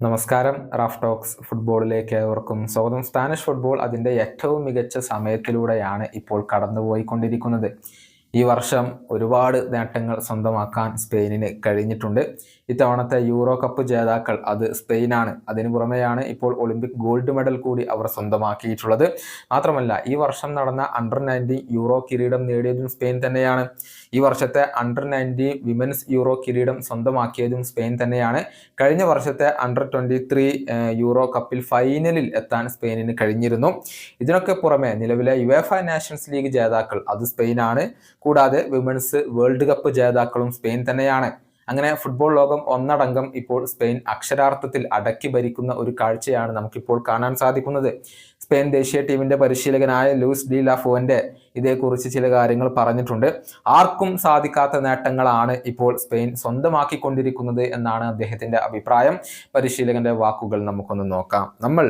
നമസ്കാരം. Raf talks ഫുട്ബോളിലേക്ക് ഏവർക്കും സ്വാഗതം. സ്പാനിഷ് ഫുട്ബോൾ അതിൻ്റെ ഏറ്റവും മികച്ച സമയത്തിലൂടെയാണ് ഇപ്പോൾ കടന്നുപോയിക്കൊണ്ടിരിക്കുന്നത്. ഈ വർഷം ഒരുപാട് നേട്ടങ്ങൾ സ്വന്തമാക്കാൻ സ്പെയിനിന് കഴിഞ്ഞിട്ടുണ്ട്. ഇത്തവണത്തെ യൂറോ കപ്പ് ജേതാക്കൾ അത് സ്പെയിനാണ്. അതിനു പുറമെയാണ് ഇപ്പോൾ ഒളിമ്പിക് ഗോൾഡ് മെഡൽ കൂടി അവർ സ്വന്തമാക്കിയിട്ടുള്ളത്. മാത്രമല്ല, ഈ വർഷം നടന്ന അണ്ടർ-19 യൂറോ കിരീടം നേടിയതും സ്പെയിൻ തന്നെയാണ്. ഈ വർഷത്തെ അണ്ടർ-19 വിമൻസ് യൂറോ കിരീടം സ്വന്തമാക്കിയതും സ്പെയിൻ തന്നെയാണ്. കഴിഞ്ഞ വർഷത്തെ അണ്ടർ-23 യൂറോ കപ്പിൽ ഫൈനലിൽ എത്താൻ സ്പെയിനിന് കഴിഞ്ഞിരുന്നു. ഇതിനൊക്കെ പുറമെ നിലവിലെ യുവേഫ നാഷൻസ് ലീഗ് ജേതാക്കൾ അത് സ്പെയിനാണ്. കൂടാതെ വിമൻസ് വേൾഡ് കപ്പ് ജേതാക്കളും സ്പെയിൻ തന്നെയാണ്. അങ്ങനെ ഫുട്ബോൾ ലോകം ഒന്നടങ്കം ഇപ്പോൾ സ്പെയിൻ അക്ഷരാർത്ഥത്തിൽ അടക്കി ഭരിക്കുന്ന ഒരു കാഴ്ചയാണ് നമുക്കിപ്പോൾ കാണാൻ സാധിക്കുന്നത്. സ്പെയിൻ ദേശീയ ടീമിന്റെ പരിശീലകനായ ലൂയിസ് ഡി ലാ ഫുവന്റെ ഇതേക്കുറിച്ച് ചില കാര്യങ്ങൾ പറഞ്ഞിട്ടുണ്ട്. ആർക്കും സാധിക്കാത്ത നേട്ടങ്ങളാണ് ഇപ്പോൾ സ്പെയിൻ സ്വന്തമാക്കിക്കൊണ്ടിരിക്കുന്നത് എന്നാണ് അദ്ദേഹത്തിന്റെ അഭിപ്രായം. പരിശീലകന്റെ വാക്കുകൾ നമുക്കൊന്ന് നോക്കാം. നമ്മൾ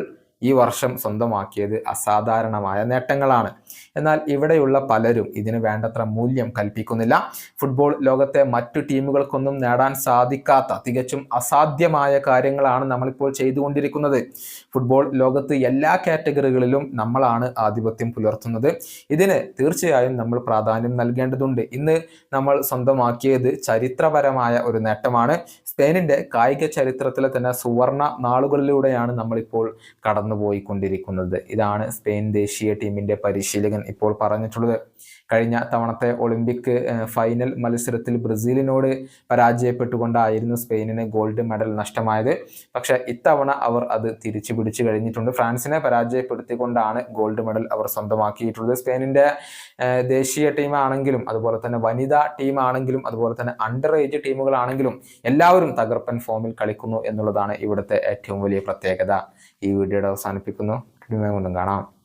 ഈ വർഷം സ്വന്തമാക്കിയത് അസാധാരണമായ നേട്ടങ്ങളാണ്. എന്നാൽ ഇവിടെയുള്ള പലരും ഇതിന് വേണ്ടത്ര മൂല്യം കൽപ്പിക്കുന്നില്ല. ഫുട്ബോൾ ലോകത്തെ മറ്റു ടീമുകൾക്കൊന്നും നേടാൻ സാധിക്കാത്ത തികച്ചും അസാധ്യമായ കാര്യങ്ങളാണ് നമ്മളിപ്പോൾ ചെയ്തുകൊണ്ടിരിക്കുന്നത്. ഫുട്ബോൾ ലോകത്ത് എല്ലാ കാറ്റഗറികളിലും നമ്മളാണ് ആധിപത്യം പുലർത്തുന്നത്. ഇതിന് തീർച്ചയായും നമ്മൾ പ്രാധാന്യം നൽകേണ്ടതുണ്ട്. ഇന്ന് നമ്മൾ സ്വന്തമാക്കിയത് ചരിത്രപരമായ ഒരു നേട്ടമാണ്. സ്പെയിനിന്റെ കായിക ചരിത്രത്തിലെ തന്നെ സുവർണ നാളുകളിലൂടെയാണ് നമ്മളിപ്പോൾ കടന്നുപോയിക്കൊണ്ടിരിക്കുന്നത്. ഇതാണ് സ്പെയിൻ ദേശീയ ടീമിന്റെ പരിശീലകൻ ഇപ്പോൾ പറഞ്ഞിട്ടുള്ളത്. കഴിഞ്ഞ തവണത്തെ ഒളിമ്പിക് ഫൈനൽ മത്സരത്തിൽ ബ്രസീലിനോട് പരാജയപ്പെട്ടുകൊണ്ടായിരുന്നു സ്പെയിനിന് ഗോൾഡ് മെഡൽ നഷ്ടമായത്. പക്ഷെ ഇത്തവണ അവർ അത് തിരിച്ചു പിടിച്ചു കഴിഞ്ഞിട്ടുണ്ട്. ഫ്രാൻസിനെ പരാജയപ്പെടുത്തിക്കൊണ്ടാണ് ഗോൾഡ് മെഡൽ അവർ സ്വന്തമാക്കിയിട്ടുള്ളത്. സ്പെയിനിന്റെ ദേശീയ ടീമാണെങ്കിലും അതുപോലെ തന്നെ വനിതാ ടീമാണെങ്കിലും അതുപോലെ തന്നെ അണ്ടർ ഏജ് ടീമുകളാണെങ്കിലും എല്ലാവരും തകർപ്പൻ ഫോമിൽ കളിക്കുന്നു എന്നുള്ളതാണ് ഇവിടുത്തെ ഏറ്റവും വലിയ പ്രത്യേകത. ഈ വീഡിയോയുടെ അവസാനിപ്പിക്കുന്നു. കൊണ്ടും കാണാം.